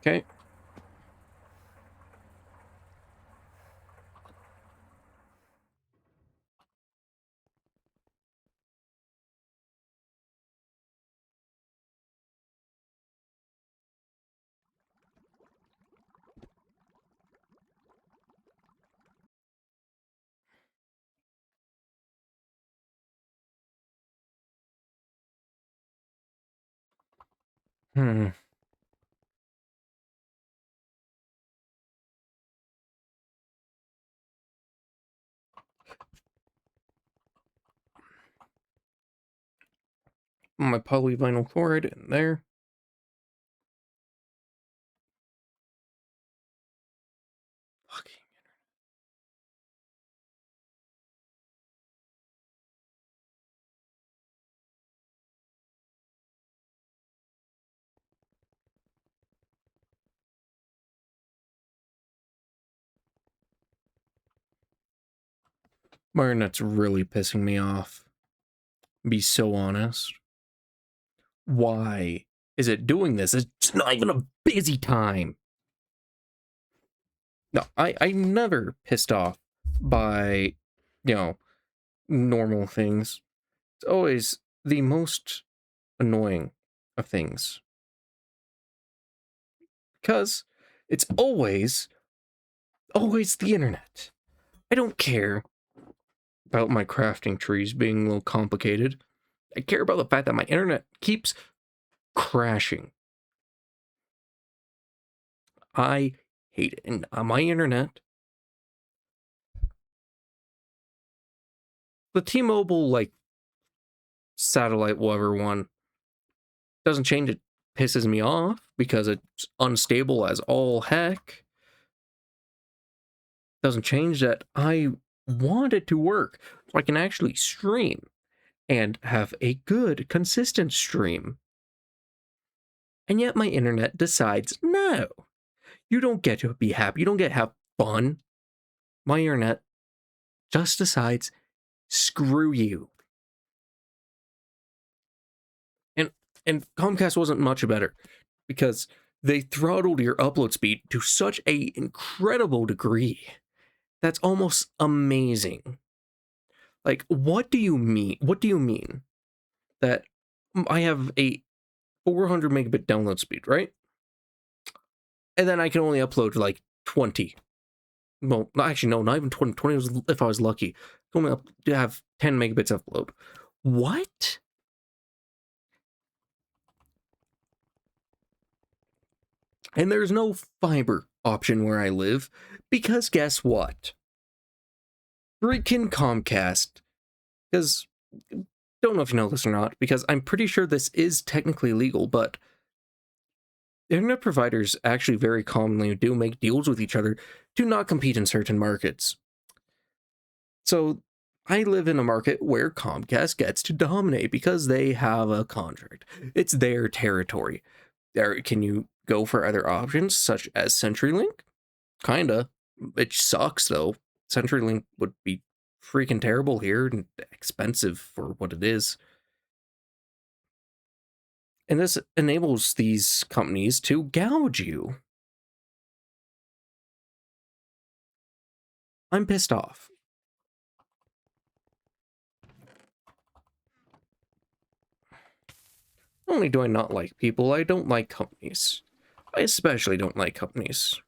Okay. Hmm. My polyvinyl chloride in there. Fucking. My internet's really pissing me off. Be so honest. Why is it doing this? It's not even a busy time. No, I'm never pissed off by, you know, normal things. It's always the most annoying of things. Because it's always the internet. I don't care about my crafting trees being a little complicated. I care about the fact that my internet keeps crashing. I hate it. And on my internet, the T-Mobile, like, satellite, whatever one, doesn't change. It pisses me off because it's unstable as all heck. Doesn't change that I want it to work so I can actually stream and have a good, consistent stream. And yet my internet decides, no, you don't get to be happy. You don't get to have fun. My internet just decides, screw you. And and Comcast wasn't much better because they throttled your upload speed to such a incredible degree. That's almost amazing. Like, what do you mean? What do you mean that I have a 400 megabit download speed, right? And then I can only upload like 20. Well, actually, no, not even 20. 20 was if I was lucky. I can only have 10 megabits upload. What? And there's no fiber option where I live because guess what? Freaking Comcast. Because, don't know if you know this or not, because I'm pretty sure this is technically legal, but internet providers actually very commonly do make deals with each other to not compete in certain markets. So I live in a market where Comcast gets to dominate because they have a contract. It's their territory. There, can you go for other options such as CenturyLink? Kinda. It sucks though. CenturyLink would be freaking terrible here and expensive for what it is. And this enables these companies to gouge you. I'm pissed off. Not only do I not like people, I don't like companies. I especially don't like companies.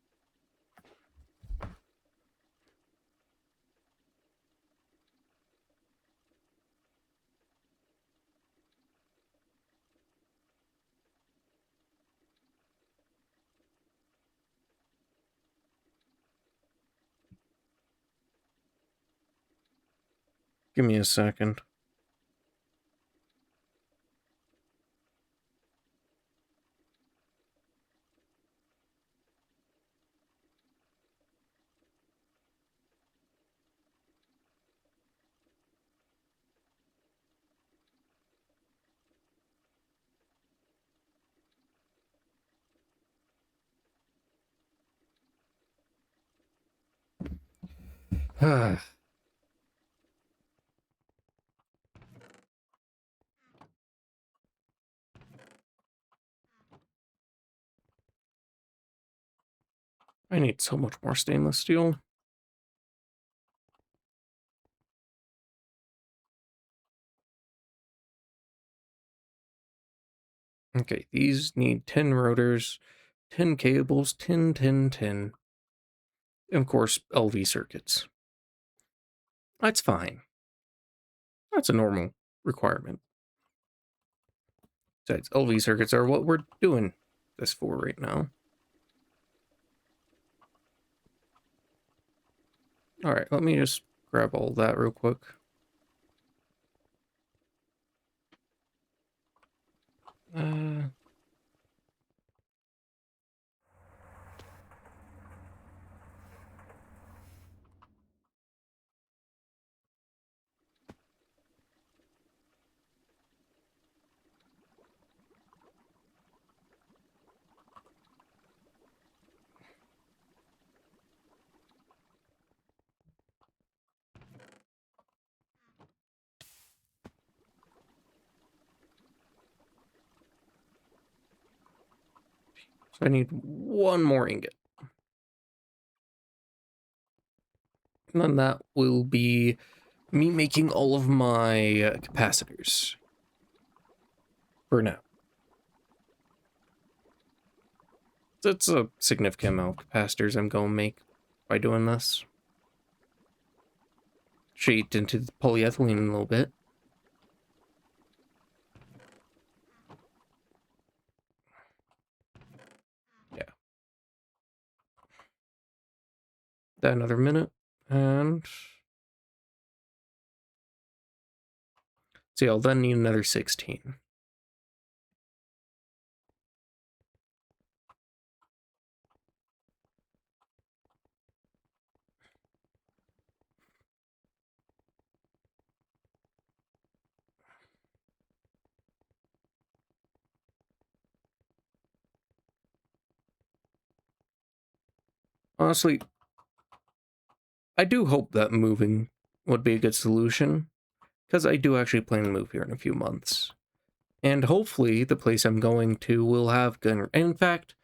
Give me a second. I need so much more stainless steel. Okay, these need 10 rotors, 10 cables, 10, 10, 10. And of course, LV circuits. That's fine. That's a normal requirement. Besides, LV circuits are what we're doing this for right now. Alright, let me just grab all that real quick. So I need one more ingot. And then that will be me making all of my capacitors. For now. That's a significant amount of capacitors I'm going to make by doing this. Shaped into the polyethylene a little bit. Yeah. That another minute. And see, I'll then need another 16. Honestly, I do hope that moving would be a good solution, because I do actually plan to move here in a few months. And hopefully the place I'm going to will have good... In fact,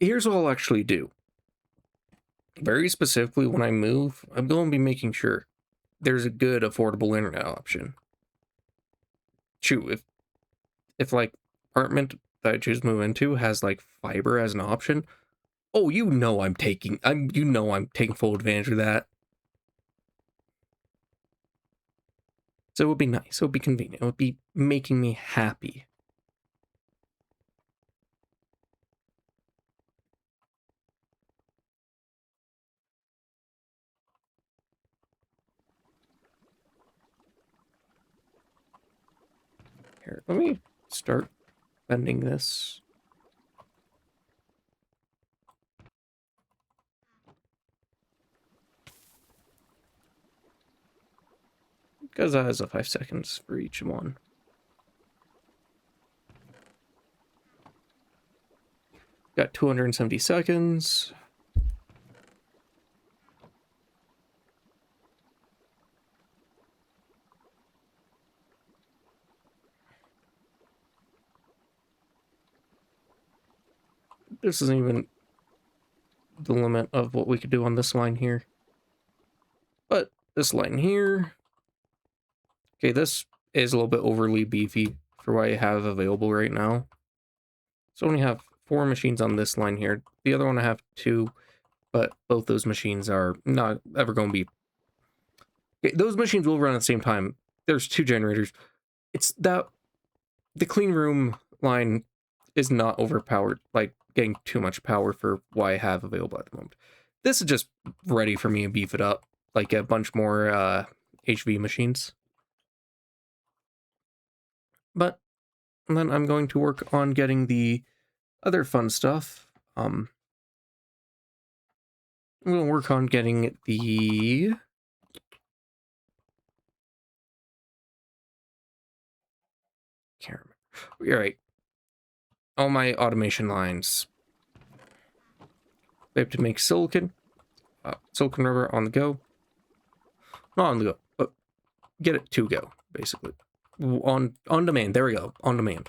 here's what I'll actually do. Very specifically, when I move, I'm going to be making sure there's a good, affordable internet option. Shoot, if like, apartment that I choose to move into has, like, fiber as an option, oh, I'm taking full advantage of that. So it would be nice. It would be convenient. It would be making me happy. Here, let me start bending this. Because that has a 5 seconds for each one. Got 270 seconds. This isn't even the limit of what we could do on this line here. But this line here... Okay, this is a little bit overly beefy for what I have available right now. So I only have 4 machines on this line here. The other one I have 2, but both those machines are not ever going to be... Okay, those machines will run at the same time. There's 2 generators. It's that the clean room line is not overpowered, like getting too much power for what I have available at the moment. This is just ready for me to beef it up, like a bunch more HV machines. But then I'm going to work on getting the other fun stuff. I'm going to work on getting the... Can't remember. You're right. All my automation lines. We have to make silicon. Silicon rubber on the go. Not on the go, but get it to go, basically. On demand. There we go. On demand.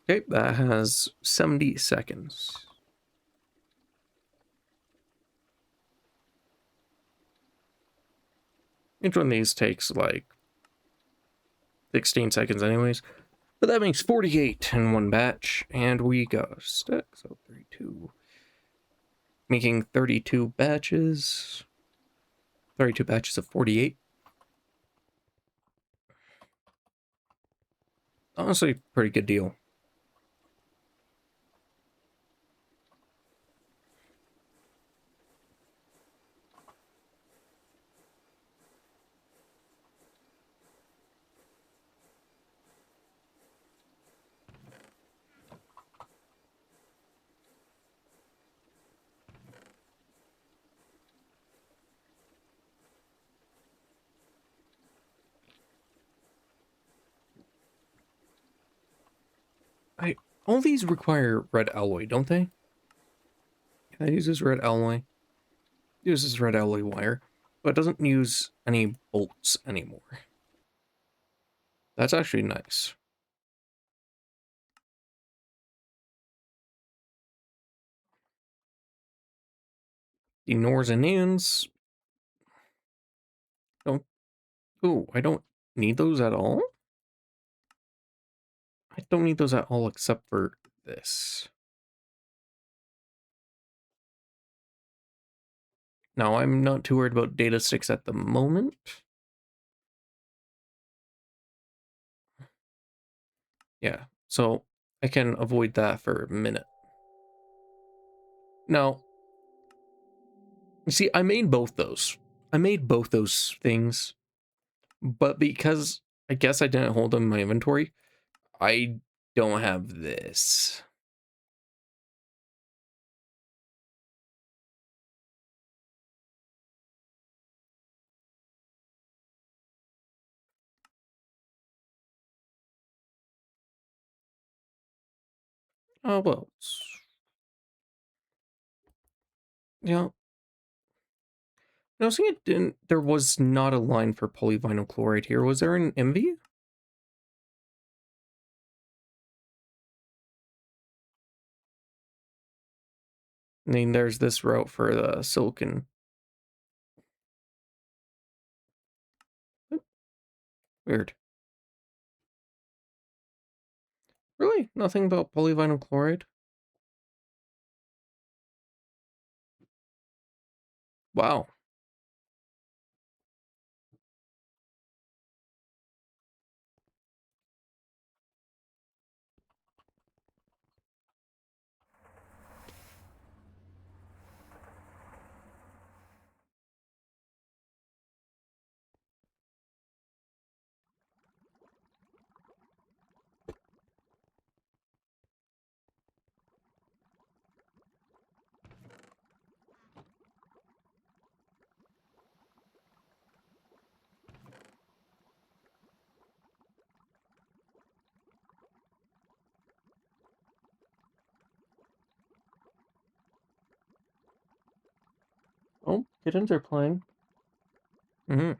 Okay, that has 70 seconds. Each one of these takes like 16 seconds anyways. But that makes 48 in one batch, and we got a stack, so 32. Making 32 batches. 32 batches of 48. Honestly, pretty good deal. All these require red alloy, don't they? Can I use this red alloy? Use this red alloy wire, but it doesn't use any bolts anymore. That's actually nice. The nors and ins don't. Oh, I don't need those at all. I don't need those at all except for this. Now, I'm not too worried about data sticks at the moment. Yeah, so I can avoid that for a minute. Now, you see, I made both those. I made both those things, but because I guess I didn't hold them in my inventory, I don't have this. Oh, well, yeah. I was thinking there was not a line for polyvinyl chloride here. Was there an Envy? I mean, there's this route for the silicon. Weird. Really? Nothing about polyvinyl chloride? Wow. Oh, kittens are playing. Mm-hmm.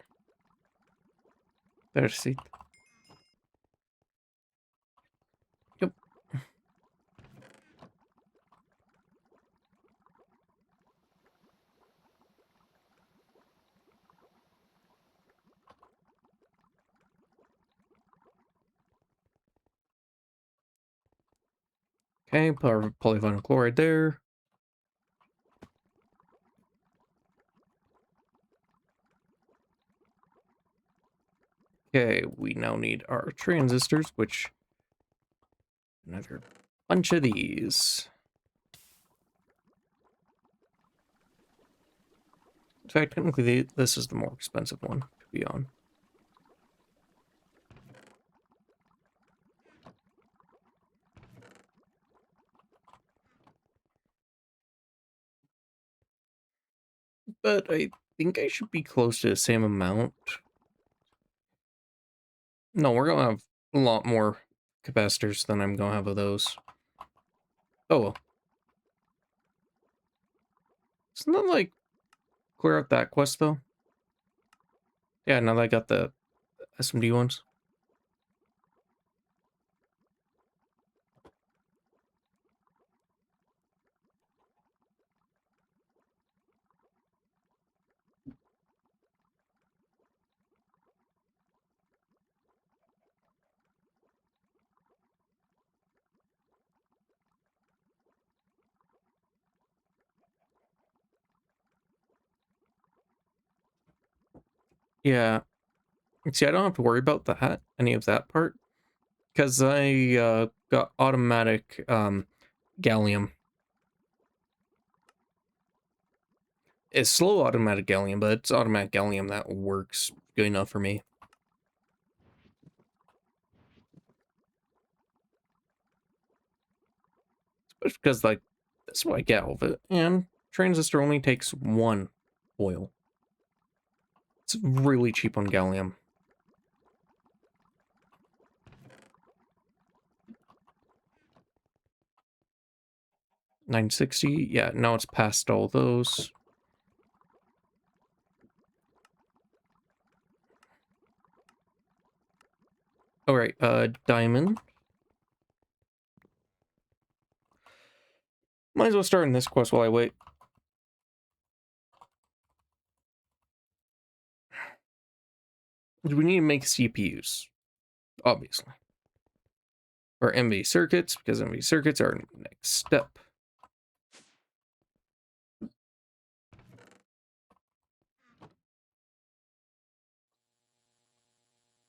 There's see. Yep. Okay, polyvinyl chloride there. Okay, we now need our transistors, which another bunch of these. In fact, technically, this is the more expensive one to be on. But I think I should be close to the same amount. No, we're gonna have a lot more capacitors than I'm gonna have of those. Oh well. Isn't that like clear out that quest though? Yeah, now that I got the SMD ones. Yeah. See, I don't have to worry about that, any of that part, because I got automatic gallium. It's slow automatic gallium, but it's automatic gallium that works good enough for me. Especially because, like, that's what I get out of it. And transistor only takes 1 oil. It's really cheap on gallium. $960, yeah, now it's past all those. Alright, diamond. Might as well start in this quest while I wait. We need to make CPUs, obviously. Or NV circuits, because NV circuits are next step.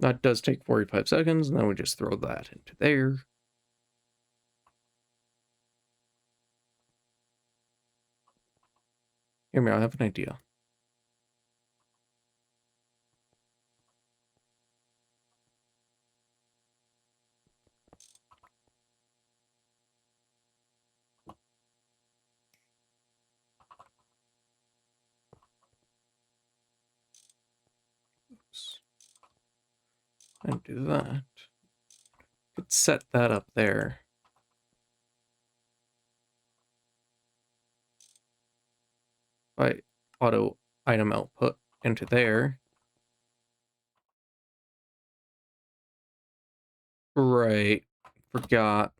That does take 45 seconds, and then we just throw that into there. Hear me, I have an idea. Oops. And do that. Could set that up there. By auto item output into there. Right. Forgot.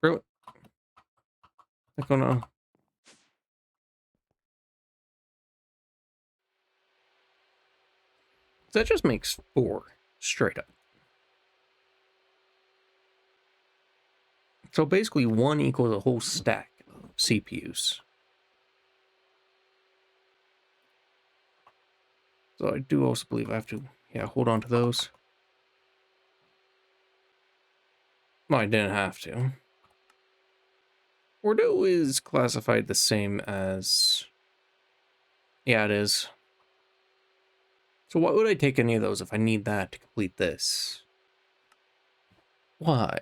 Really? I'm gonna. That just makes 4 straight up. So basically 1 equals a whole stack of CPUs. So I do also believe I have to, yeah, hold on to those. Well, I didn't have to. Bordeaux is classified the same as... Yeah, it is. So why would I take any of those if I need that to complete this? Why?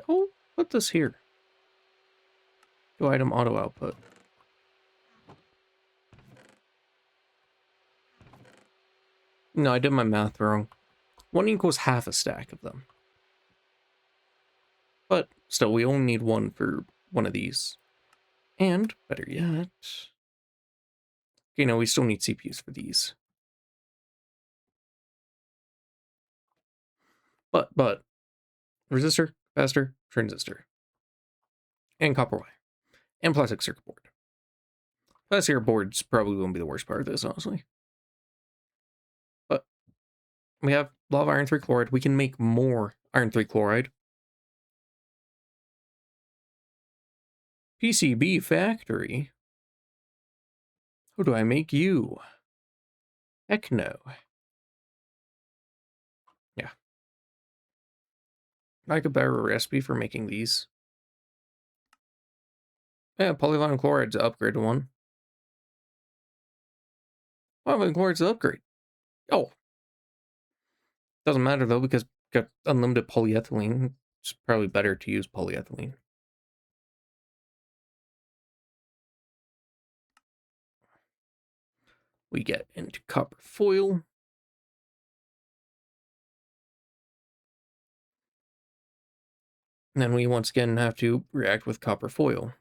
Oh, put this here. Do item auto output. No, I did my math wrong. 1 equals half a stack of them. But still, we only need 1 for one of these. And, better yet... Okay, no, we still need CPUs for these. But, resistor, capacitor, transistor. And copper wire. And plastic circuit board. Plastic circuit board's probably going to be the worst part of this, honestly. But, we have a lot of iron 3 chloride. We can make more iron 3 chloride. PCB factory? Who do I make you? Heck no. Yeah. I could better a recipe for making these. Yeah, polyvinyl chloride's an upgrade to one. Polyvinyl chloride's an upgrade. Oh. Doesn't matter though, because got unlimited polyethylene. It's probably better to use polyethylene. We get into copper foil. And then we once again have to react with copper foil.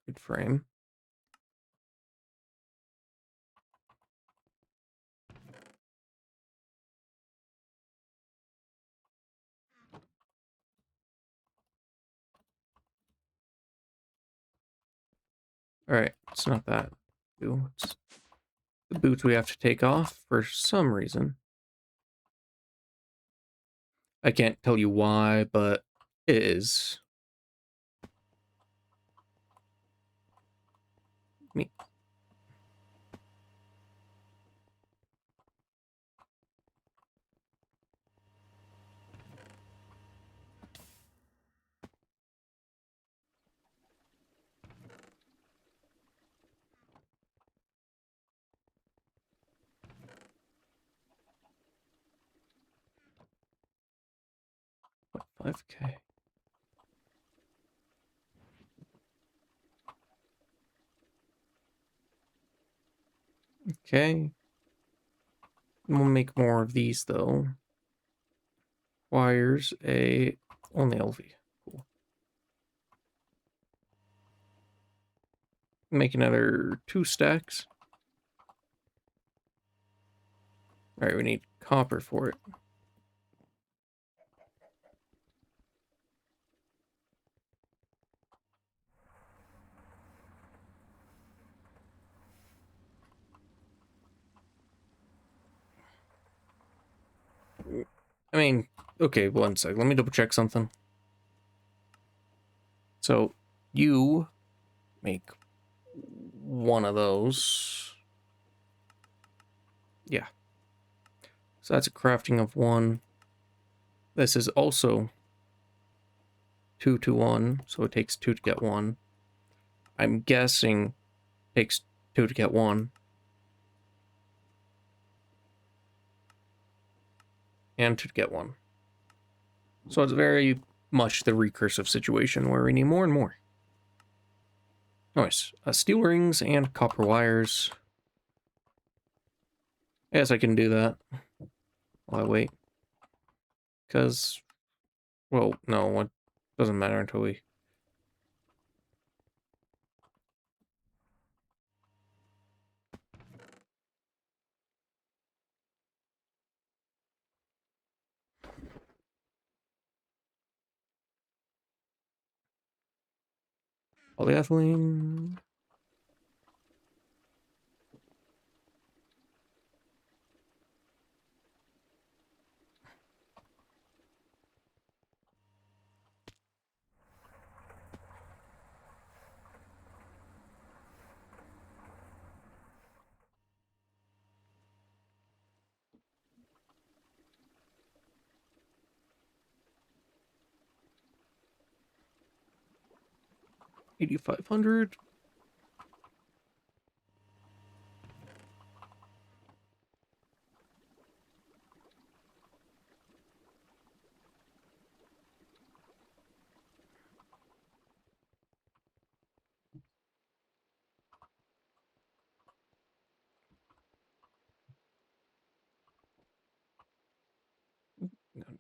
Good frame. Alright, it's not that. It's the boots we have to take off for some reason. I can't tell you why, but it is. Me. What, 5K? Okay. We'll make more of these though. Wires only LV. Cool. Make another 2 stacks. Alright, we need copper for it. I mean, okay, one sec. Let me double check something. So, you make one of those. Yeah. So that's a crafting of 1. This is also 2 to 1, so it takes 2 to get 1. I'm guessing it takes 2 to get 1. And 2 to get 1. So it's very much the recursive situation where we need more and more. Nice. Steel rings and copper wires. Yes, I can do that. While I wait. Because, well, no, it doesn't matter until we... Polyethylene. $8,500.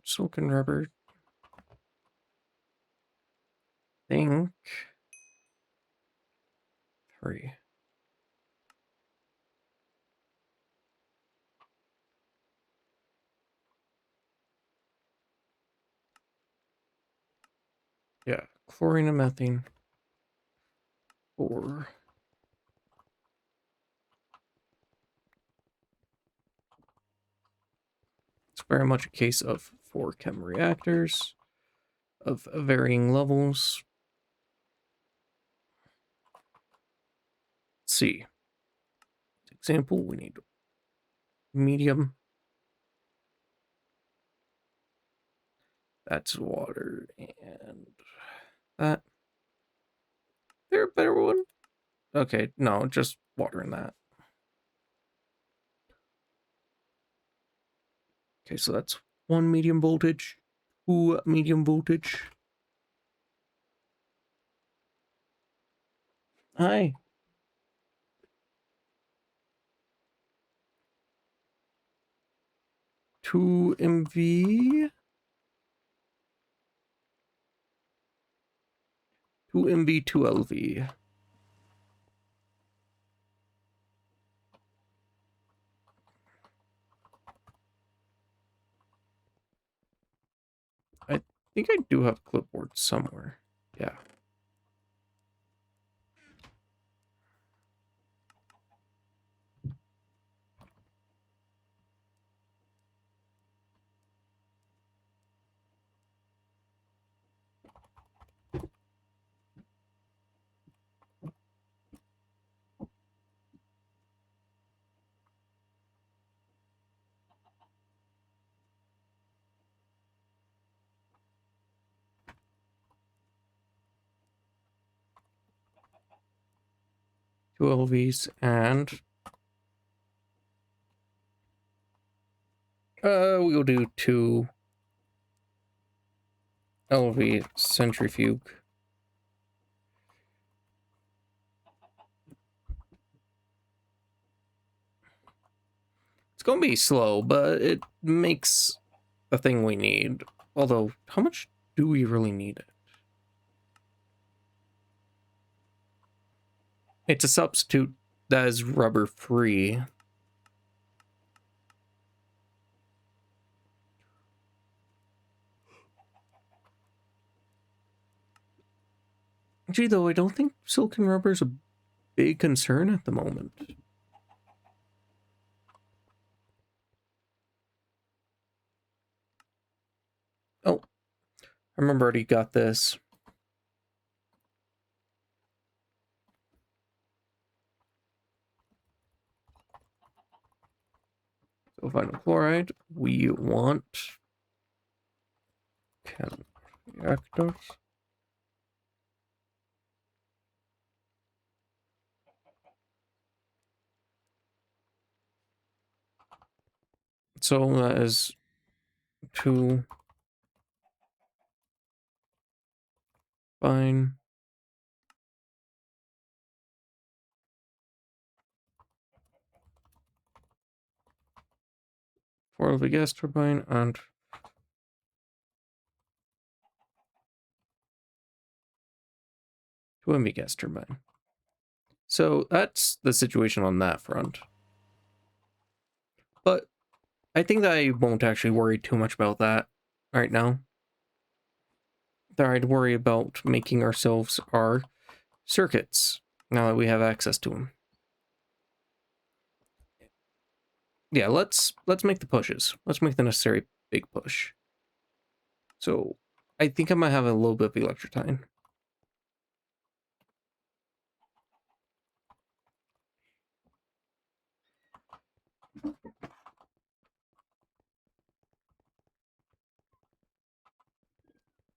Silicon rubber. Think 3. Yeah, chlorine and methane. 4. It's very much a case of 4 chem reactors of varying levels. Let's see. example, we need medium. That's water and that. There a better one? Okay, no, just water and that. Okay, so that's 1 medium voltage, 2 medium voltage. Hi. Two MV. 2 MV, 2 LV. I think I do have a clipboard somewhere. Yeah. Two LVs and we'll do 2 LV centrifuge. It's gonna be slow, but it makes the thing we need. Although, how much do we really need it? It's a substitute that is rubber free. Gee, though, I don't think silicon rubber is a big concern at the moment. Oh, I remember I already got this. So vinyl chloride, we want chem reactors. So that is 2 fine. For the gas turbine and 2 MV gas turbine. So that's the situation on that front. But I think that I won't actually worry too much about that right now. That I'd worry about making ourselves our circuits now that we have access to them. Yeah, let's make the pushes. Let's make the necessary big push. So I think I might have a little bit of electrotine.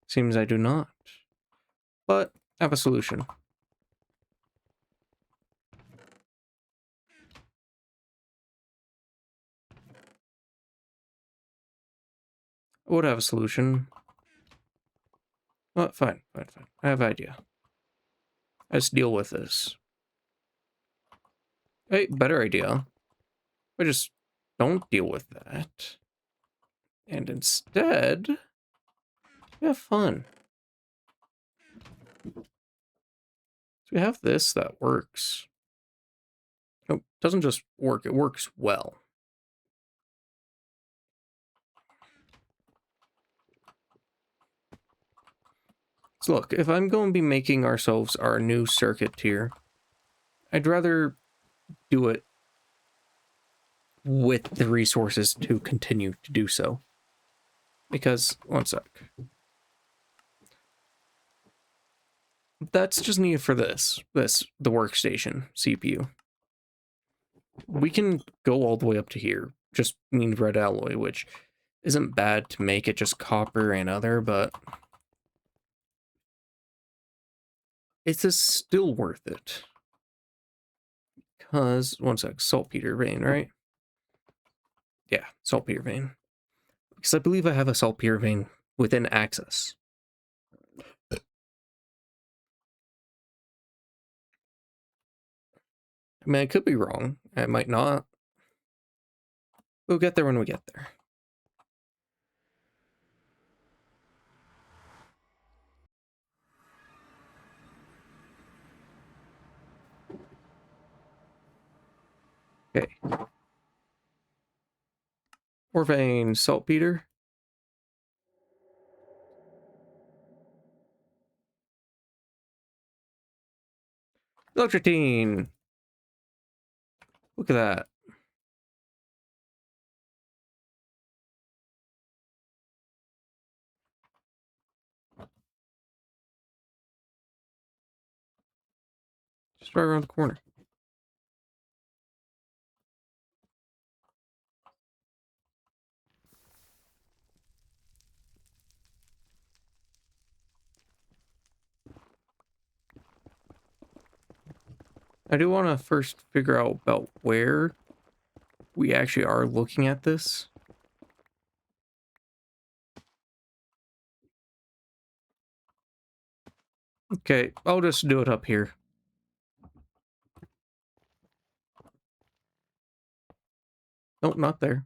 Seems I do not. But I have a solution. I would have a solution. Well, fine. I have an idea. Let's deal with this. Hey, better idea. I just don't deal with that. And instead, we have fun. So we have this that works. Oh, it doesn't just work, it works well. So look, if I'm going to be making ourselves our new circuit here, I'd rather do it with the resources to continue to do so. Because, one sec. That's just needed for the workstation CPU. we can go all the way up to here. Just need red alloy, which isn't bad to make it just copper and other, but it's just still worth it. Because, one sec, saltpeter vein, right? Yeah, saltpeter vein. Because I believe I have a saltpeter vein within access. I mean, I could be wrong. I might not. We'll get there when we get there. Okay. Ore vein, saltpeter. Electrotine. Look at that. Just right around the corner. I do want to first figure out about where we actually are looking at this. Okay, I'll just do it up here. Nope, not there.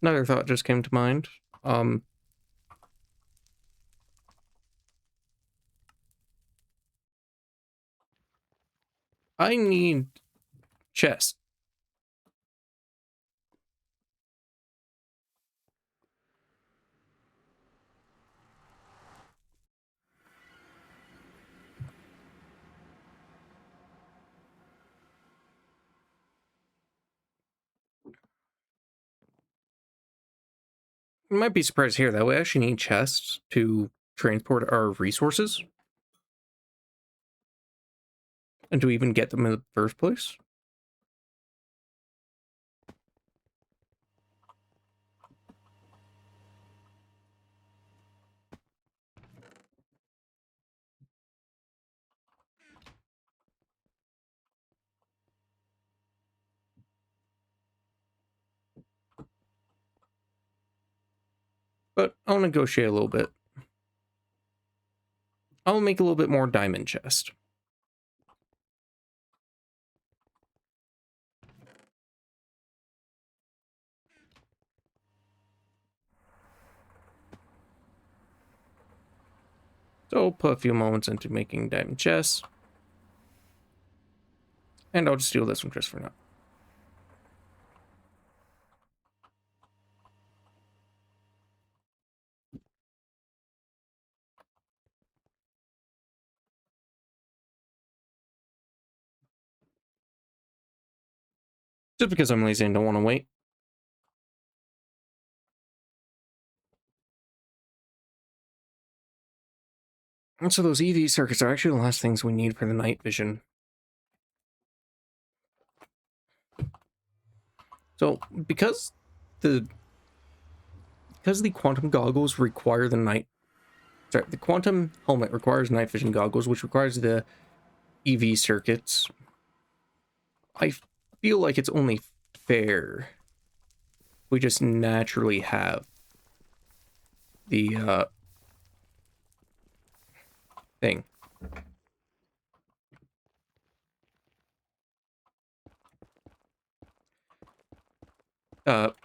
Another thought just came to mind. I need chest. You might be surprised here that we actually need chests to transport our resources. And to even get them in the first place. But I'll negotiate a little bit. I'll make a little bit more diamond chest. So I'll put a few moments into making diamond chests. And I'll just steal this one just for now. Just because I'm lazy and don't want to wait. And so those EV circuits are actually the last things we need for the night vision. So because the quantum goggles require the quantum helmet requires night vision goggles, which requires the EV circuits. I feel like it's only fair we just naturally have the thing.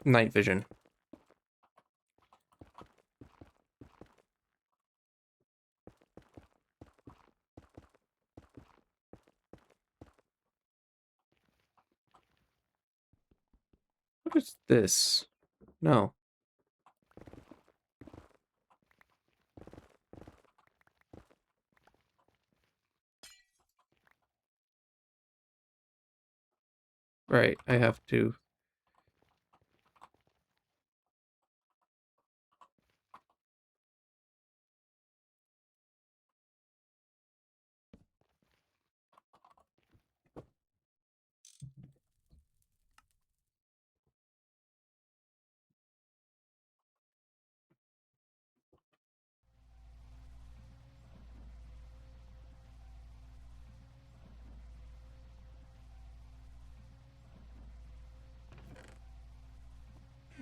Night vision. What is this? No. Right, I have to.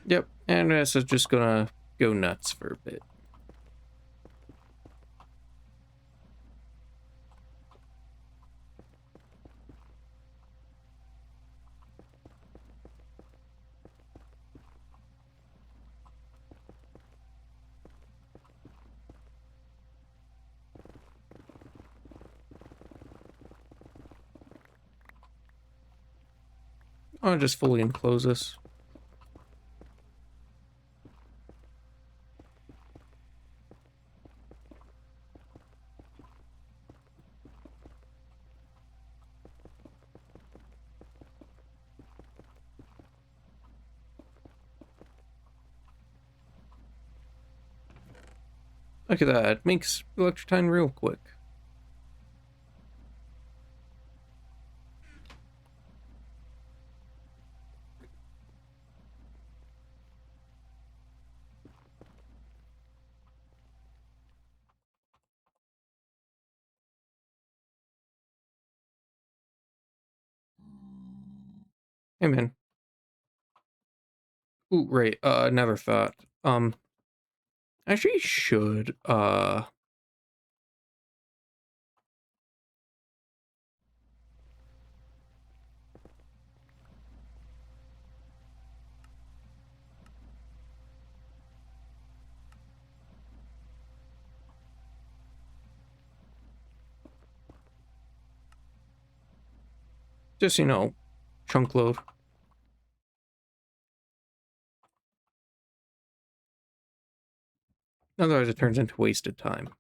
Yep, and this is just gonna go nuts for a bit. I'll just fully enclose this. Look at that, it makes electrotine real quick. Hey man. Ooh, right, never thought. Actually should, just, you know, chunk load. Otherwise it turns into wasted time.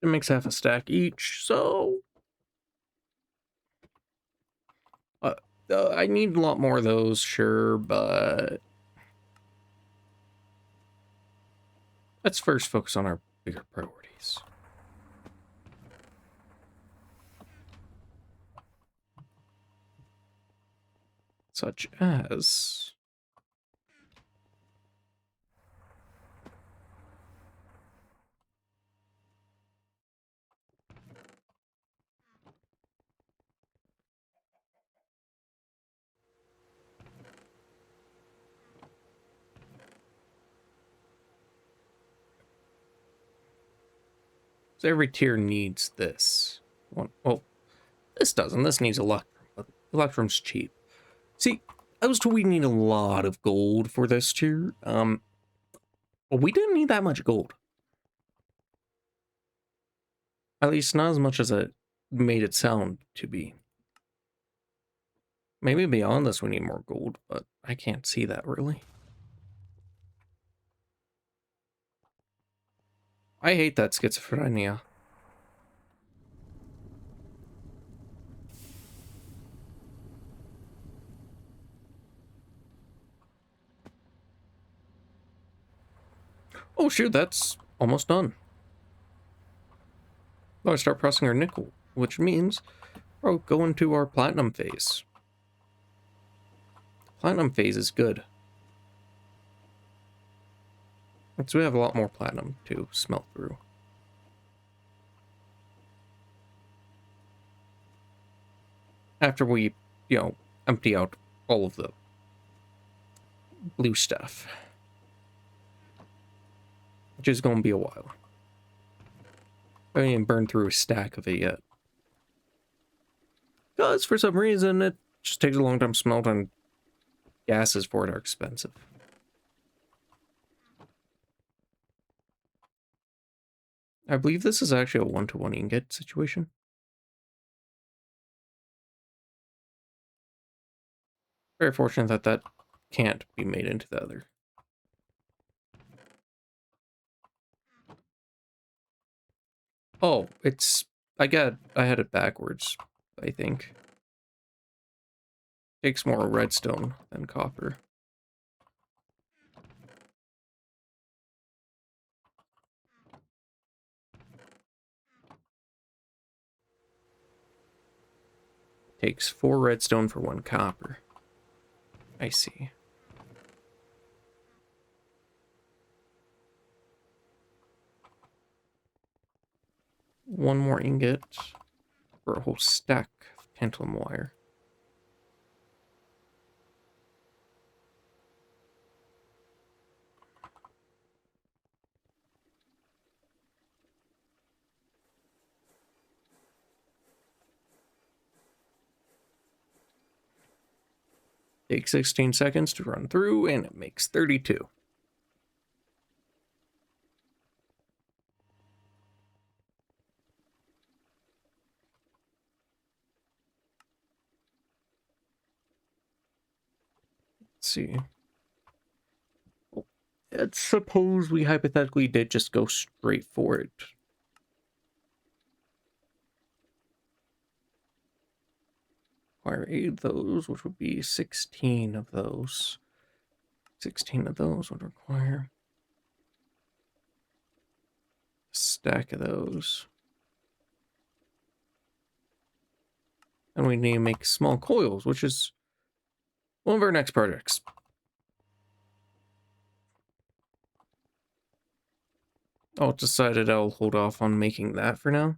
It makes half a stack each, so... Uh, I need a lot more of those, sure, but... let's first focus on our bigger priorities. Such as... so every tier needs this. One, well, this doesn't. This needs Electrum, but Electrum's cheap. See, I was told we need a lot of gold for this tier. Well, we didn't need that much gold. At least not as much as it made it sound to be. Maybe beyond this we need more gold, but I can't see that really. I hate that schizophrenia. Oh shoot, that's almost done. Oh, I start pressing our nickel, which means we're going to our platinum phase. Platinum phase is good. So we have a lot more platinum to smelt through. after we, empty out all of the blue stuff, which is going to be a while. I haven't even burned through a stack of it yet. Because for some reason, it just takes a long time to smelt, and gases for it are expensive. I believe this is actually a 1-to-1 ingot situation. Very fortunate that that can't be made into the other. Oh, it's... I had it backwards, I think. Takes more redstone than copper. Takes 4 redstone for 1 copper. I see. One more ingot for a whole stack of tantalum wire. Takes 16 seconds to run through, and it makes 32. Let's see. Let's suppose we hypothetically did just go straight for it. Require 8 of those, which would be 16 of those. 16 of those would require a stack of those. And we need to make small coils, which is one of our next projects. Oh, decided I'll hold off on making that for now.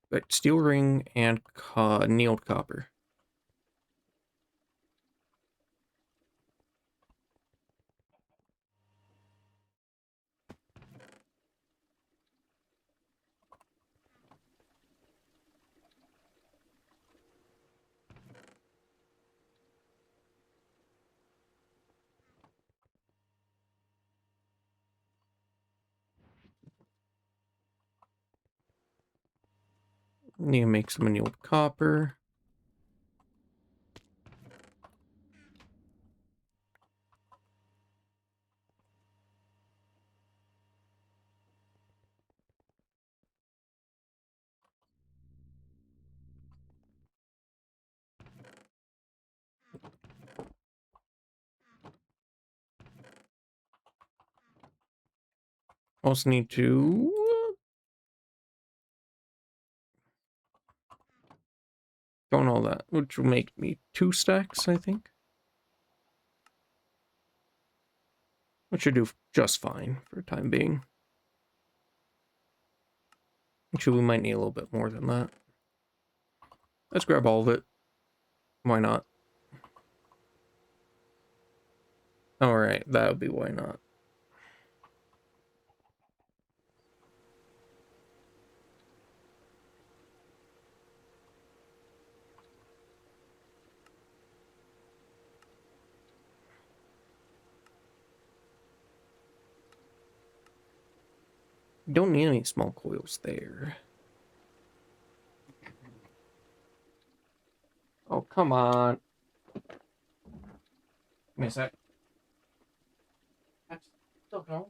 But steel ring and annealed copper. Need to make some annealed copper. Also need to don't all that, which will make me 2 stacks, I think. Which should do just fine for the time being. Actually, we might need a little bit more than that. Let's grab all of it. Why not? Alright, that would be why not. Don't need any small coils there. Oh, come on. Give me a sec. That's still going.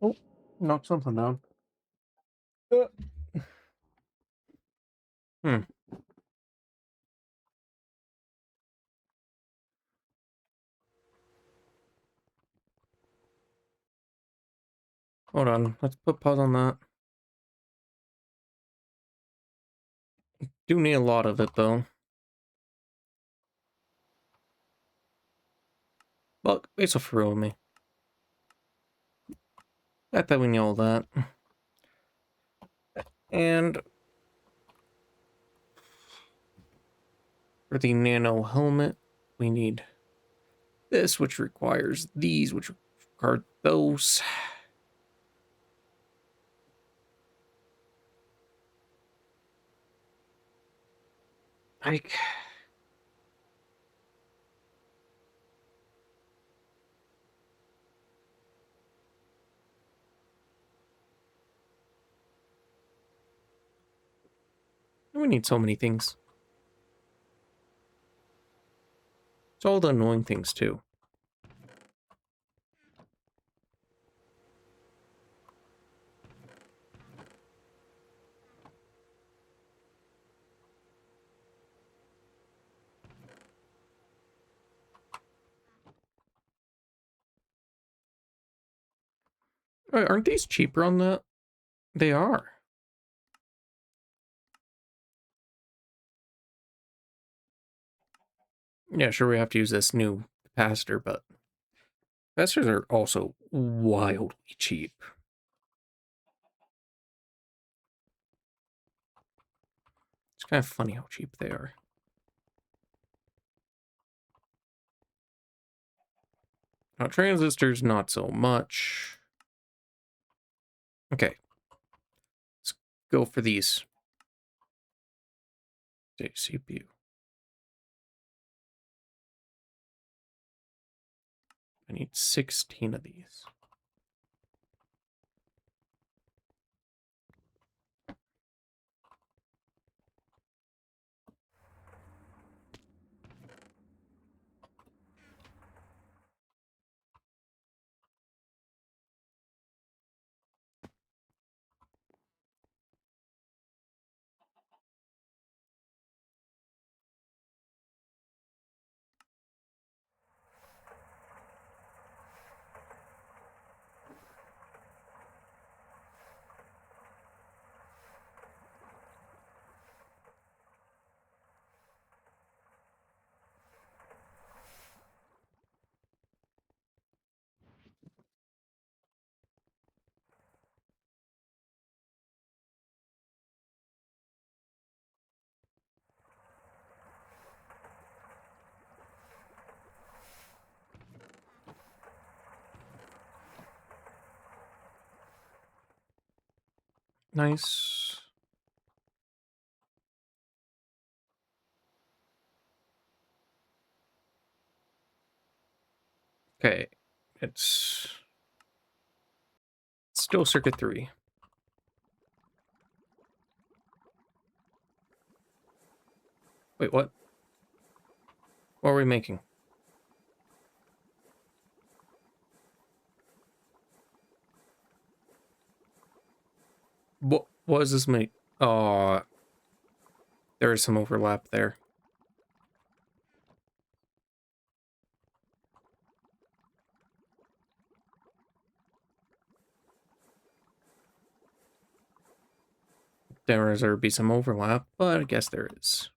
Oh, knocked something down. Uh, Hmm. Hold on. Let's put pause on that. Do need a lot of it, though. But it's a thrill with me. I bet we need all that. And for the nano helmet, we need this, which requires these, which require those. Like, we need so many things. It's all the annoying things, too. Wait, aren't these cheaper on that? They are. Yeah, sure, we have to use this new capacitor, but capacitors are also wildly cheap. It's kind of funny how cheap they are. Now, transistors, not so much. Okay. Let's go for these. Okay, CPU. I need 16 of these. Nice. Okay. It's still circuit 3. Wait, what? What are we making? What does this make? Oh, there is some overlap there. There be some overlap, but I guess there is.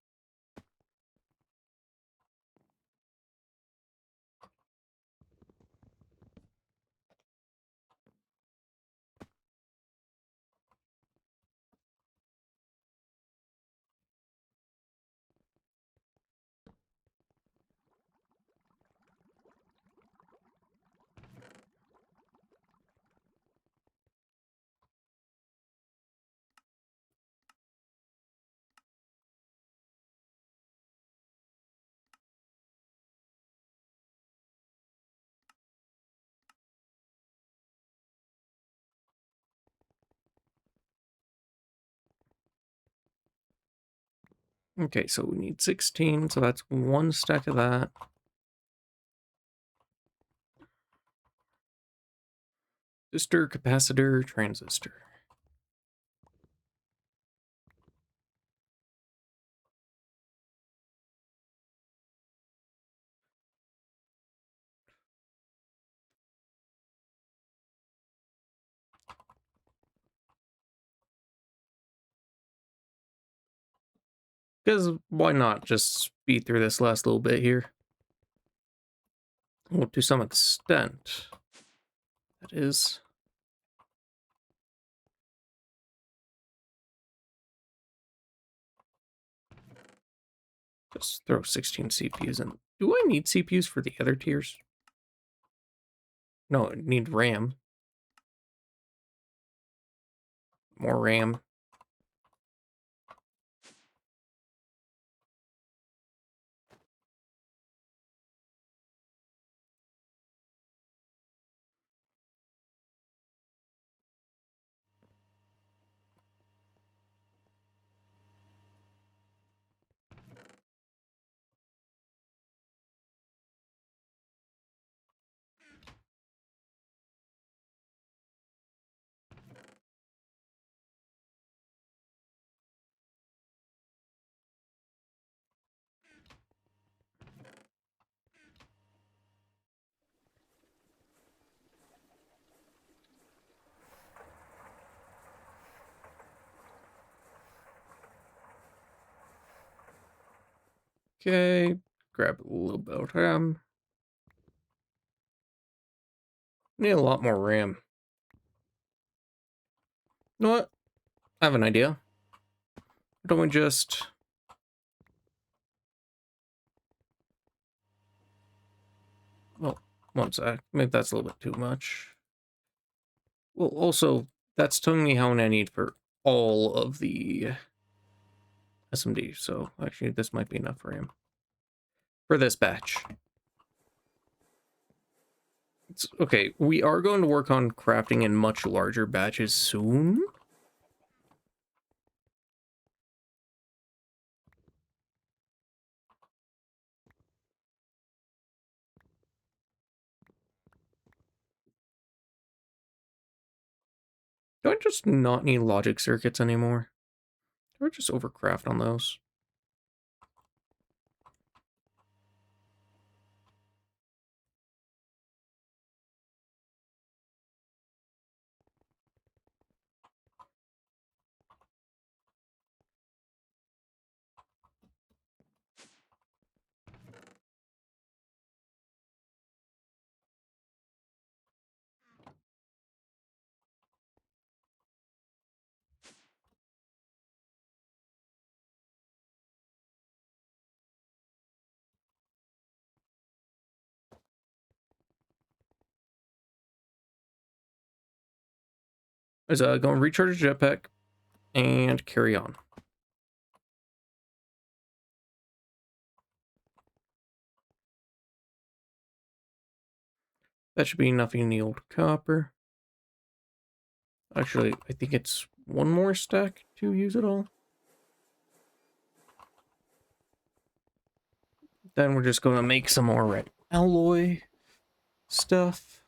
Okay, so we need 16, so that's one stack of that. Resistor, capacitor, transistor. Because why not just speed through this last little bit here? Well, to some extent, that is. Just throw 16 CPUs in. Do I need CPUs for the other tiers? No, I need RAM. More RAM. Okay, grab a little bit of RAM. Need a lot more RAM. You know what? I have an idea. Why don't we just... Well, one sec. Maybe that's a little bit too much. Well, also, that's telling me how many I need for all of the SMD. So, actually, this might be enough RAM. For this batch. Okay, we are going to work on crafting in much larger batches soon. Do I just not need logic circuits anymore? Do I just overcraft on those? Is going to recharge a jetpack and carry on. That should be enough in the old copper. Actually, I think it's one more stack to use it all. Then we're just going to make some more red alloy stuff.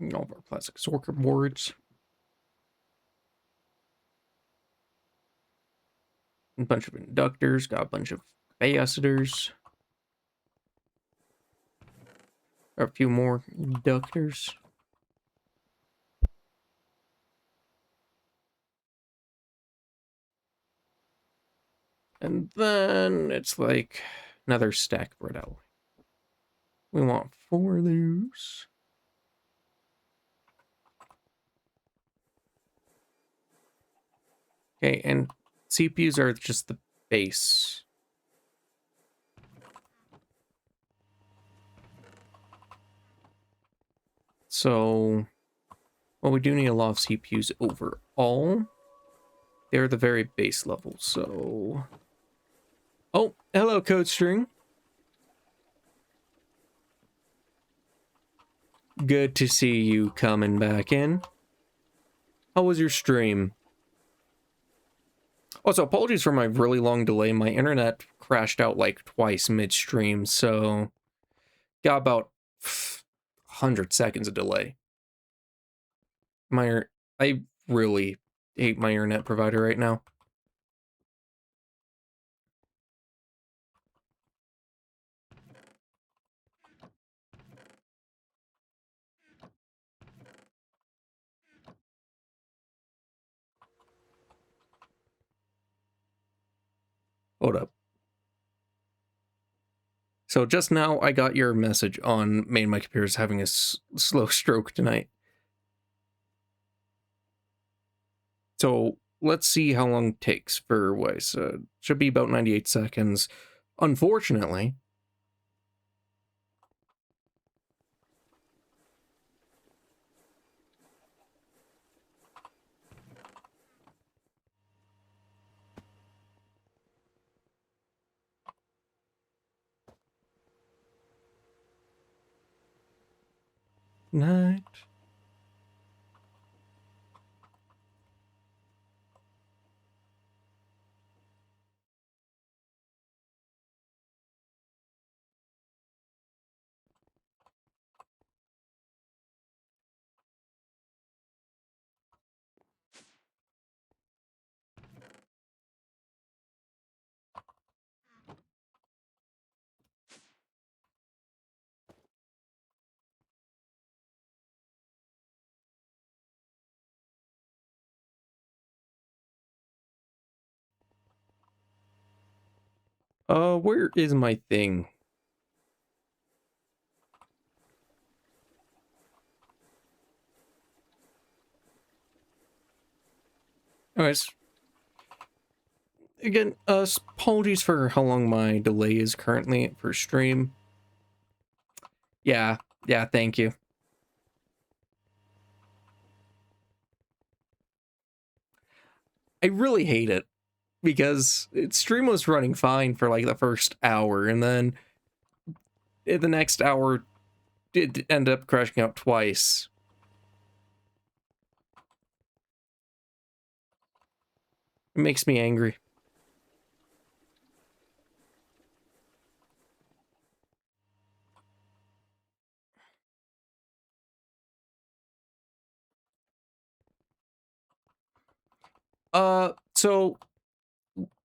All of our plastic circuit boards. A bunch of inductors, got a bunch of capacitors. A few more inductors. And then it's like another stack of red alloy. We want 4 of those. Okay, and CPUs are just the base. So, well, we do need a lot of CPUs overall. They're the very base level, so... Oh, hello, CodeString. Good to see you coming back in. How was your stream? Also, apologies for my really long delay. My internet crashed out like twice mid-stream, so... Got about 100 seconds of delay. I really hate my internet provider right now. Hold up. So just now I got your message on my computer's having a slow stroke tonight. So let's see how long it takes for Weiss. Should be about 98 seconds. Unfortunately, night. Where is my thing? Anyways, again, apologies for how long my delay is currently for stream. Yeah, thank you. I really hate it because stream was running fine for like the first hour, and then the next hour it ended up crashing out twice. It makes me angry. So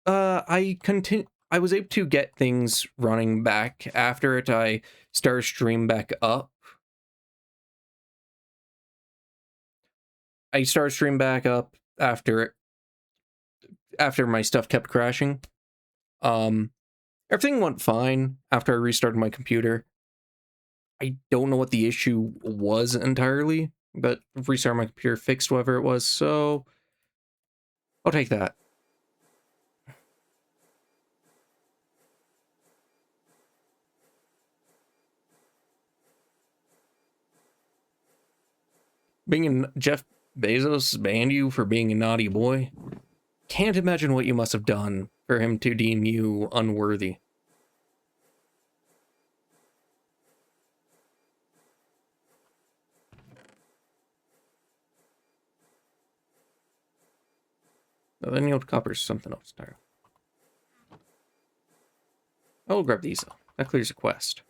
I was able to get things running back after it. I started stream back up. I started stream back up after my stuff kept crashing. Everything went fine after I restarted my computer. I don't know what the issue was entirely, but restarting my computer fixed whatever it was, so I'll take that. Jeff Bezos banned you for being a naughty boy. Can't imagine what you must have done for him to deem you unworthy. The annealed copper is something else entirely. I'll grab these though. That clears a quest.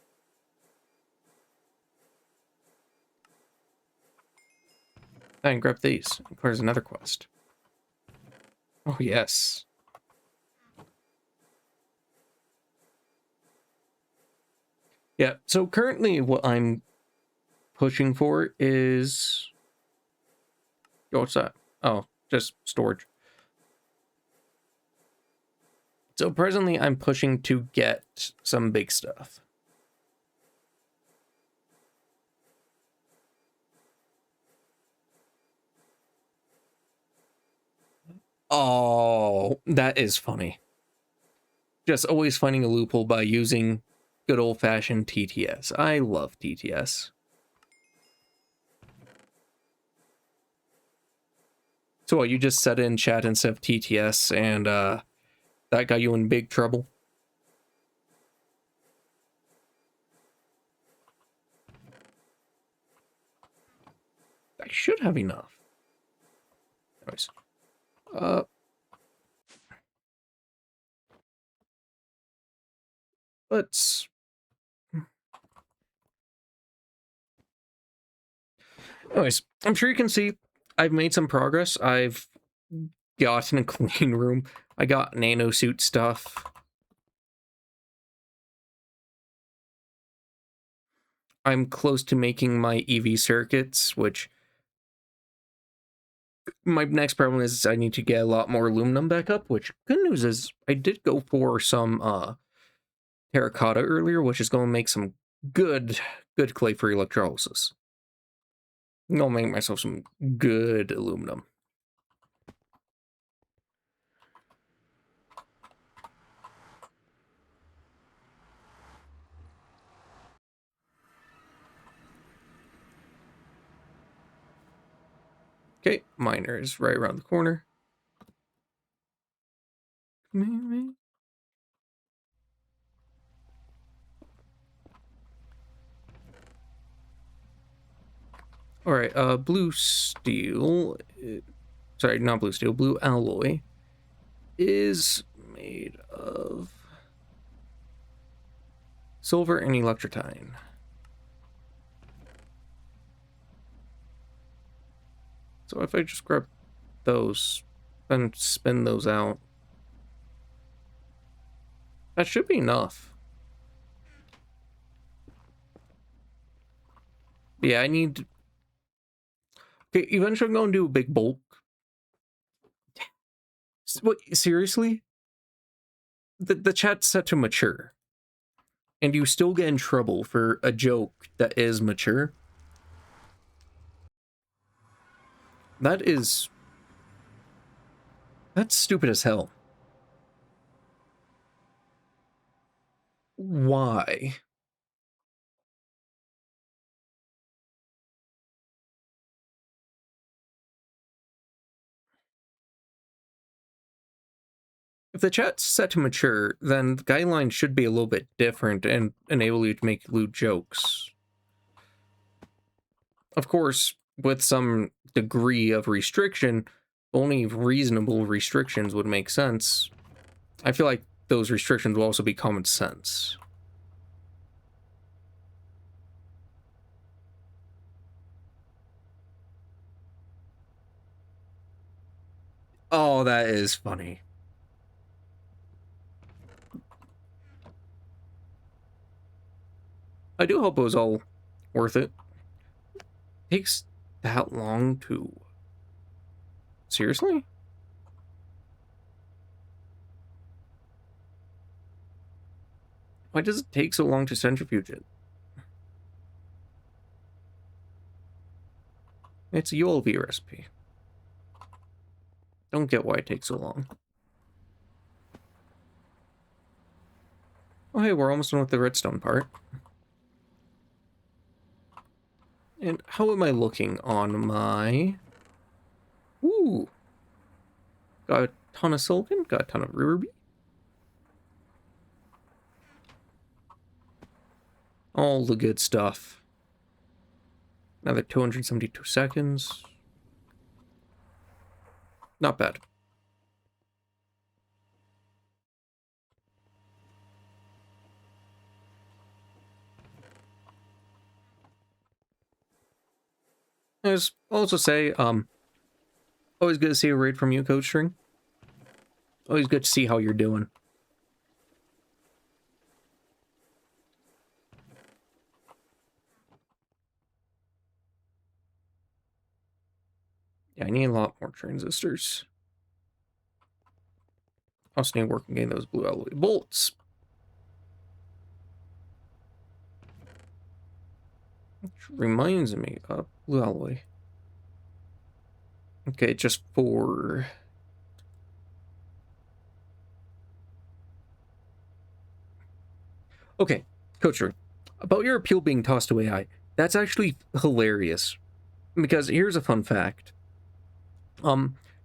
I can grab these. Requires another quest. Oh, yes. Yeah, so currently what I'm pushing for is... Yo, what's that? Oh, just storage. So presently I'm pushing to get some big stuff. Oh, that is funny. Just always finding a loophole by using good old-fashioned TTS. I love TTS. So what, you just set in chat instead of TTS and that got you in big trouble? I should have enough. Anyways. Let's... Anyways, I'm sure you can see I've made some progress. I've gotten a clean room. I got nanosuit stuff. I'm close to making my EV circuits, which... My next problem is I need to get a lot more aluminum back up, which good news is I did go for some terracotta earlier, which is going to make some good clay for electrolysis. I'm going to make myself some good aluminum. Okay, miner is right around the corner. All right, blue steel, sorry, not blue steel, blue alloy is made of silver and electrotine. So if I just grab those and spin those out, that should be enough. Yeah, I need... Okay, eventually I'm going to do a big bulk. What, seriously? The chat's set to mature. And you still get in trouble for a joke that is mature? That is... That's stupid as hell. Why? If the chat's set to mature, then the guidelines should be a little bit different and enable you to make lewd jokes. Of course, with some degree of restriction, only reasonable restrictions would make sense. I feel like those restrictions will also be common sense. Oh, that is funny. I do hope it was all worth it. Takes that long to... Seriously? Why does it take so long to centrifuge it? It's a ULV recipe. Don't get why it takes so long. Oh, hey, we're almost done with the redstone part. And how am I looking on my... Ooh. Got a ton of silicon, got a ton of ruby. All the good stuff. Another 272 seconds. Not bad. I just also say, always good to see a raid from you, Coach String. Always good to see how you're doing. Yeah, I need a lot more transistors. Also need to work on getting those blue alloy bolts. Which reminds me of blue alloy. Okay, just for... Okay, Coach String, about your appeal being tossed to AI, that's actually hilarious. Because here's a fun fact.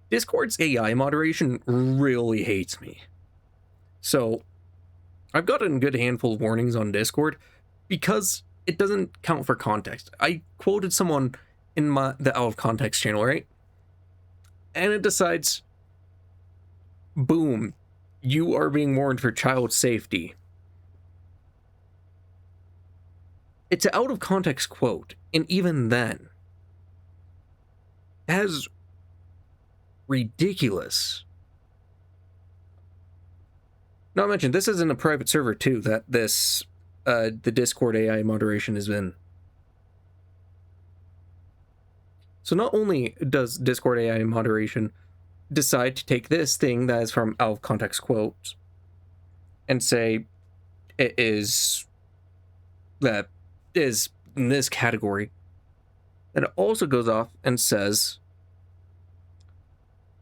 Discord's AI moderation really hates me. So, I've gotten a good handful of warnings on Discord because it doesn't count for context. I quoted someone in the out of context channel, right? And it decides, boom, you are being warned for child safety. It's an out of context quote, and even then, that is ridiculous. Not to mention, this is in a private server too, that this, the Discord AI moderation is in. So not only does Discord AI moderation decide to take this thing that is from out of context quotes and say it is that is in this category, then it also goes off and says,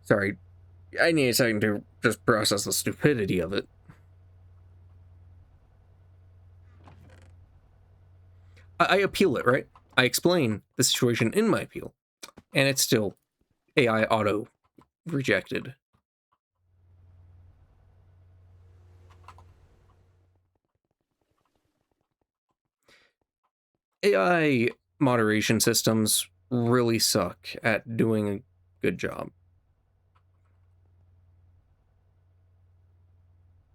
sorry, I need a second to just process the stupidity of it. I appeal it, right? I explain the situation in my appeal, and it's still AI auto rejected. AI moderation systems really suck at doing a good job.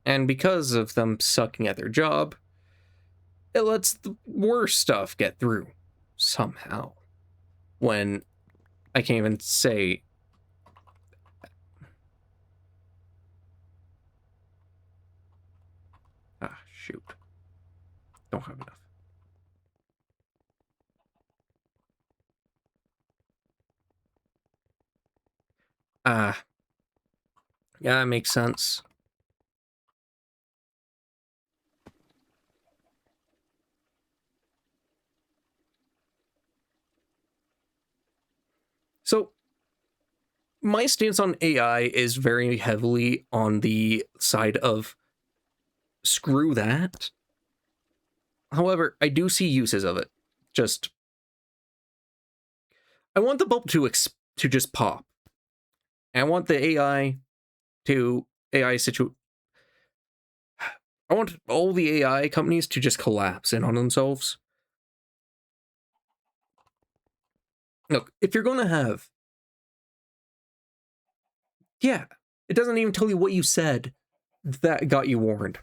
And because of them sucking at their job, it lets the worst stuff get through somehow. When I can't even say... Ah, shoot. Don't have enough. Ah. Yeah, that makes sense. So, my stance on AI is very heavily on the side of screw that. However, I do see uses of it. Just, I want the bulb to just pop. And I want the AI to I want all the AI companies to just collapse in on themselves. Look, if you're going to have... Yeah, it doesn't even tell you what you said that got you warned.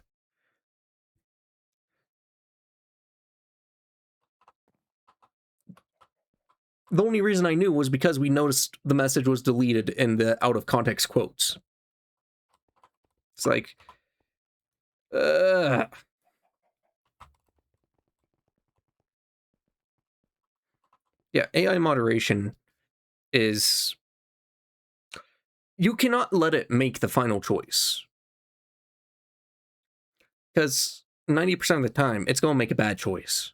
The only reason I knew was because we noticed the message was deleted in the out of context quotes. It's like, yeah, AI moderation is... You cannot let it make the final choice. Because 90% of the time, it's going to make a bad choice.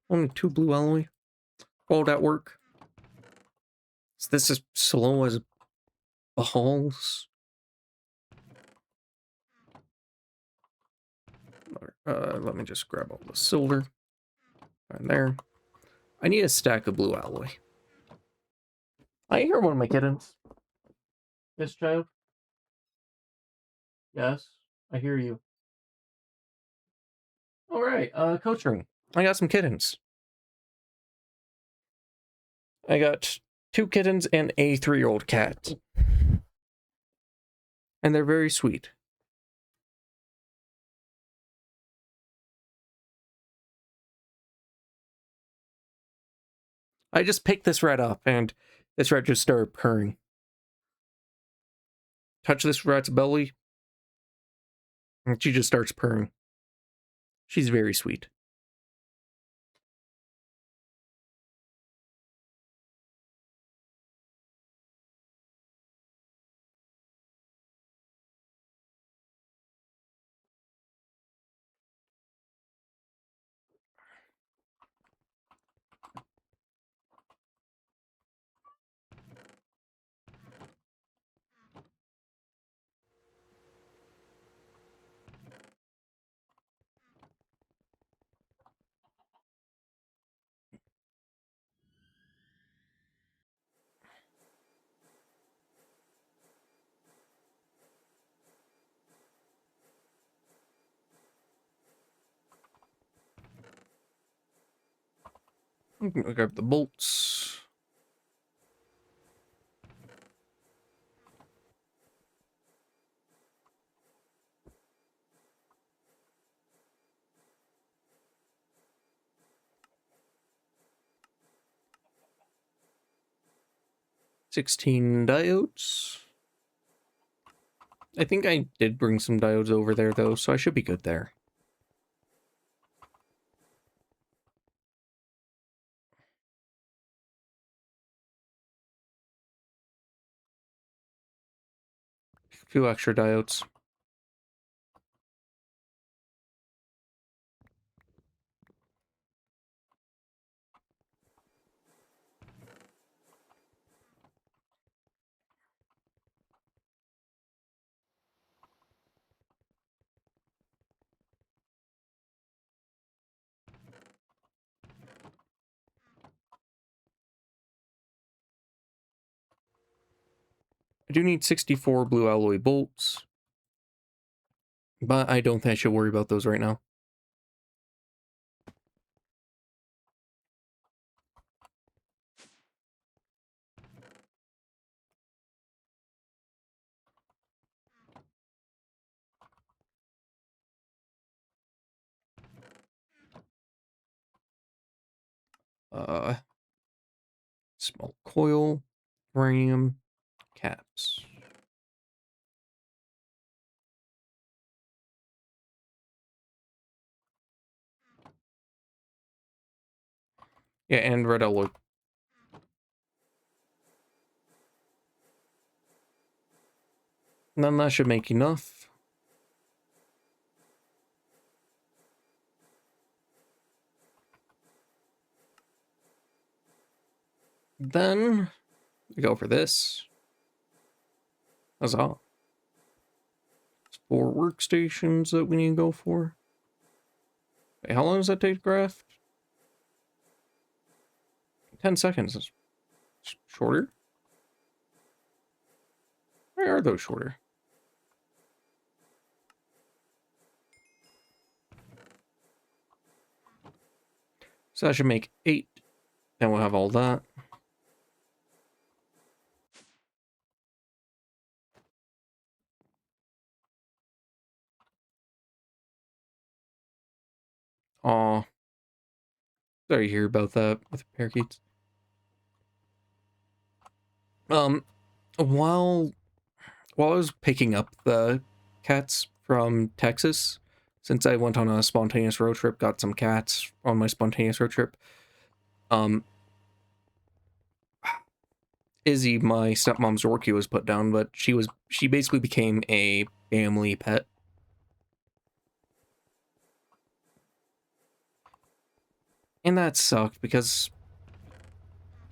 Only 2 blue alloy. Will that work? Is this as slow as balls? Let me just grab all the silver. Right there. I need a stack of blue alloy. I hear one of my kittens. Yes, child? Yes, I hear you. All right, Coach Ring. I got some kittens. I got 2 kittens and a 3-year-old cat. And they're very sweet. I just picked this rat up, and this rat just started purring. Touch this rat's belly, and she just starts purring. She's very sweet. I'm gonna grab the bolts. $16 diodes. I think I did bring some diodes over there, though, so I should be good there. A few extra diodes. I do need 64 blue alloy bolts, but I don't think I should worry about those right now. Small coil, uranium, caps. Yeah, and red alloy. Then that should make enough. Then we go for this. Huzzah. 4 workstations that we need to go for. Wait, how long does that take to craft? 10 seconds. Is shorter? Why are those shorter? So that should make 8. Then we'll have all that. Aw. Sorry to hear about that with parakeets. While I was picking up the cats from Texas, since I went on a spontaneous road trip, got some cats on my spontaneous road trip, Izzy, my stepmom's Zorky, was put down, but she basically became a family pet. And that sucked because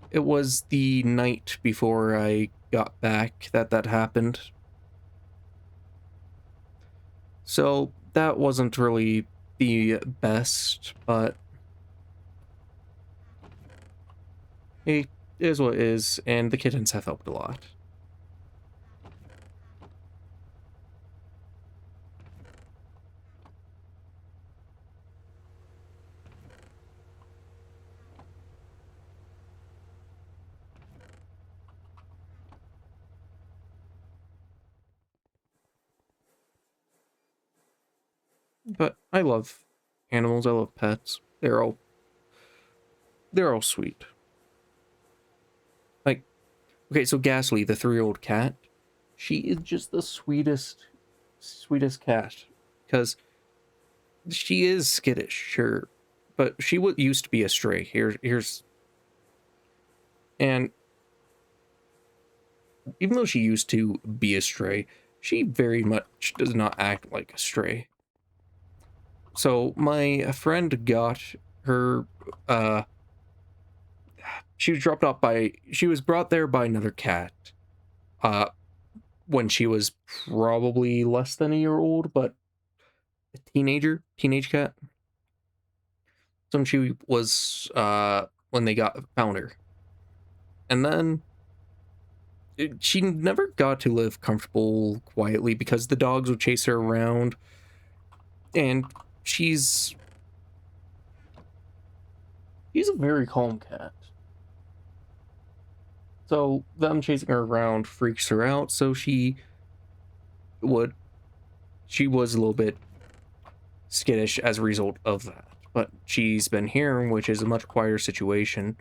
it was the night before I got back that happened. So that wasn't really the best, but it is what it is, and the kittens have helped a lot. But I love animals, I love pets. They're all sweet. Okay, so Ghastly, the 3-year-old cat, she is just the sweetest cat. Because she is skittish, sure. But she used to be a stray. Here's... And even though she used to be a stray, she very much does not act like a stray. So my friend got her, she was dropped off by, she was brought there by another cat, uh, when she was probably less than a year old, but a teenage cat. So she was, when they found her. And then she never got to live comfortable quietly because the dogs would chase her around, and she's a very calm cat. So them chasing her around freaks her out, so would she was a little bit skittish as a result of that. But she's been here, which is a much quieter situation.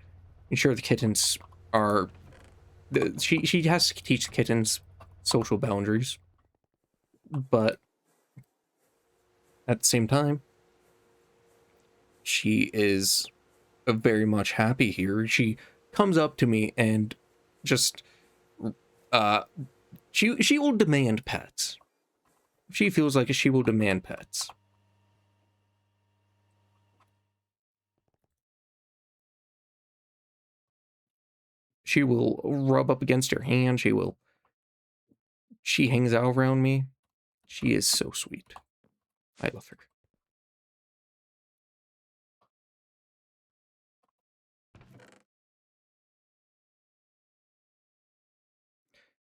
And sure, the kittens are she has to teach the kittens social boundaries, but at the same time, she is very much happy here. She comes up to me and just uh she will demand pets. She feels like she will demand pets. She will rub up against your hand. She hangs out around me. She is so sweet. I love her.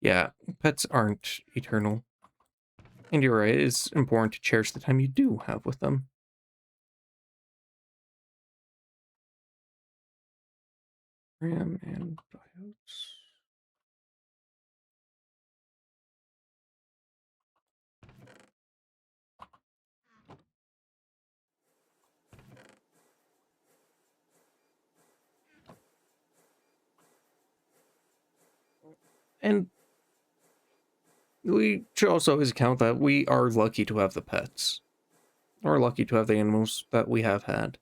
Yeah, pets aren't eternal. And you're right, it's important to cherish the time you do have with them. RAM and BIOS. And we should also always account that we are lucky to have the pets. Or lucky to have the animals that we have had.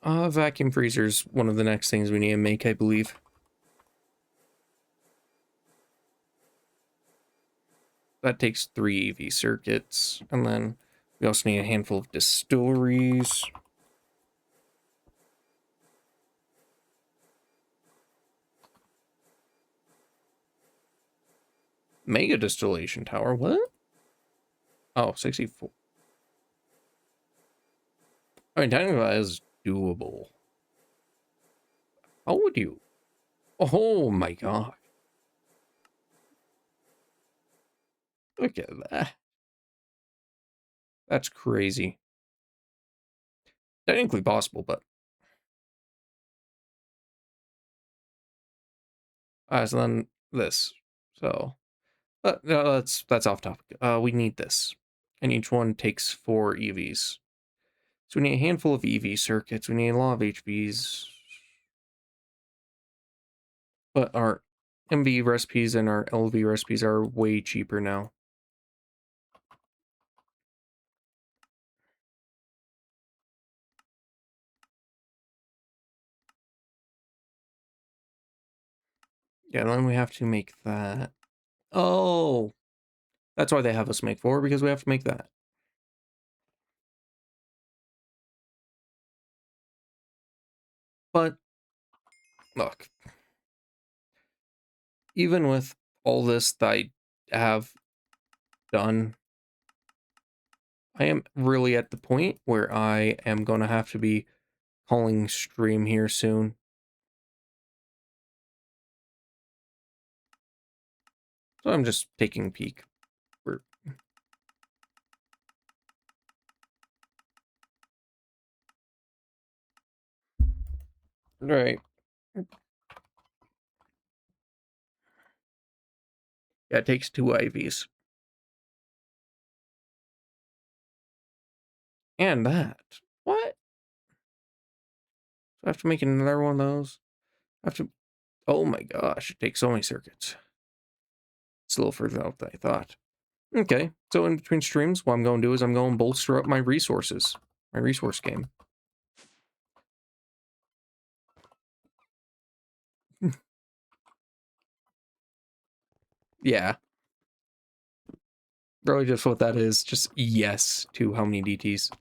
Vacuum freezer's one of the next things we need to make, I believe. That takes 3 EV circuits, and then we also need a handful of distilleries. Mega distillation tower, what? Oh, 64. I mean, technically that is doable. How would you? Oh my god. Look at that. That's crazy. Technically possible, but... so then this. So... But that's off topic. We need this. And each one takes 4 EVs. So we need a handful of EV circuits. We need a lot of HVs. But our MV recipes and our LV recipes are way cheaper now. Yeah, then we have to make that. Oh! That's why they have us make 4, because we have to make that. But, look. Even with all this that I have done, I am really at the point where I am going to have to be calling stream here soon. So I'm just taking a peek. Right. Yeah, it takes 2 IVs. And that. What? I have to make another one of those? I have to... Oh my gosh, it takes so many circuits. It's a little further out than I thought. Okay, so in between streams, what I'm going to do is I'm going to bolster up my resources. My resource game. Yeah. Really just what that is. Just yes to how many DTs.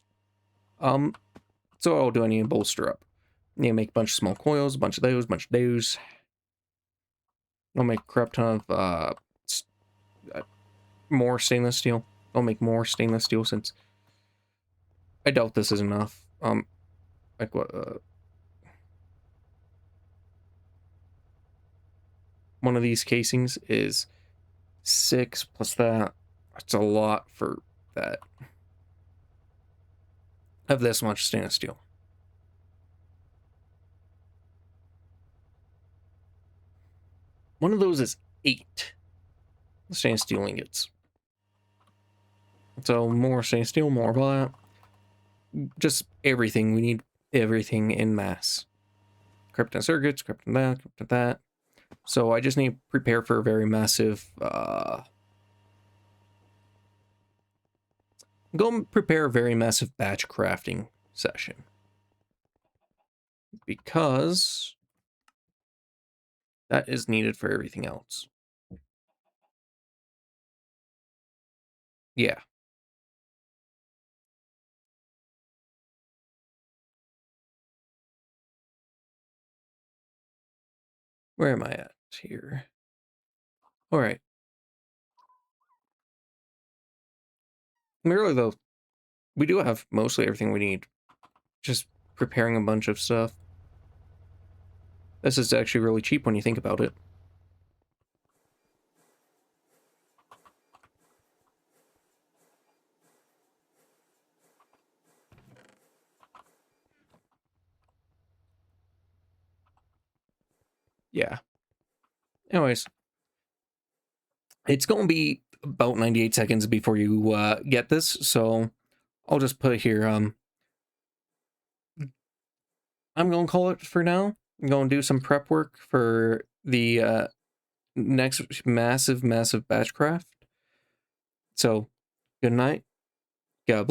So what do I need to bolster up? I need to make a bunch of small coils, a bunch of those, a bunch of those. I'll make a crap ton of more stainless steel. I'll make more stainless steel since I doubt this is enough. Like what? One of these casings is 6 plus that. That's a lot for that. I have this much stainless steel. One of those is 8 stainless steel ingots. So more stainless steel, more of that. Just everything. We need everything in mass. Krypton circuits, krypton that, krypton that. So I just need to prepare for a very massive... go and prepare a very massive batch crafting session. Because that is needed for everything else. Yeah. Where am I at here? All right. Really, though, we do have mostly everything we need. Just preparing a bunch of stuff. This is actually really cheap when you think about it. Yeah. Anyways, it's going to be about 98 seconds before you get this, so I'll just put here, I'm going to call it for now. I'm going to do some prep work for the next massive batch craft. So, good night.